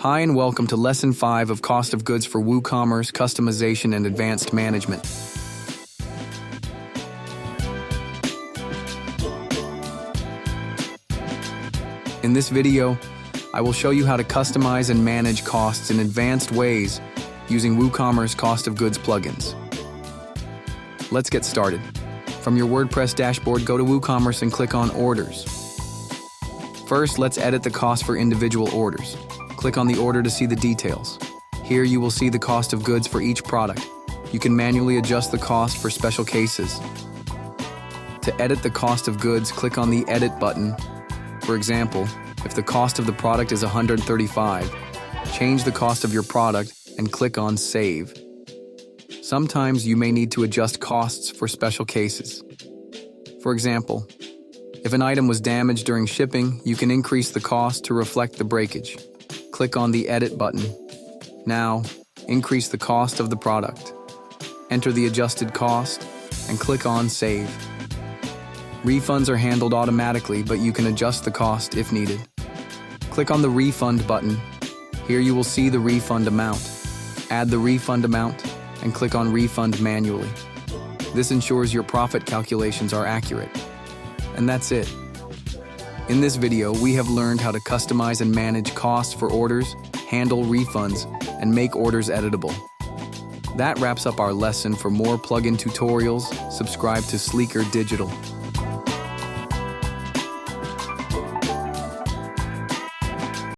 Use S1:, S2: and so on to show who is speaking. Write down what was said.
S1: Hi and welcome to Lesson 5 of Cost of Goods for WooCommerce, Customization and Advanced Management. In this video, I will show you how to customize and manage costs in advanced ways using WooCommerce Cost of Goods plugins. Let's get started. From your WordPress dashboard, go to WooCommerce and click on Orders. First, let's edit the cost for individual orders. Click on the order to see the details. Here you will see the cost of goods for each product. You can manually adjust the cost for special cases. To edit the cost of goods, click on the Edit button. For example, if the cost of the product is $135, change the cost of your product and click on Save. Sometimes you may need to adjust costs for special cases. For example, if an item was damaged during shipping, you can increase the cost to reflect the breakage. Click on the Edit button. Now, increase the cost of the product. Enter the adjusted cost and click on Save. Refunds are handled automatically, but you can adjust the cost if needed. Click on the Refund button. Here you will see the refund amount. Add the refund amount and click on Refund manually. This ensures your profit calculations are accurate. And that's it. In this video, we have learned how to customize and manage costs for orders, handle refunds, and make orders editable. That wraps up our lesson. For more plugin tutorials, subscribe to Sleekr Digital.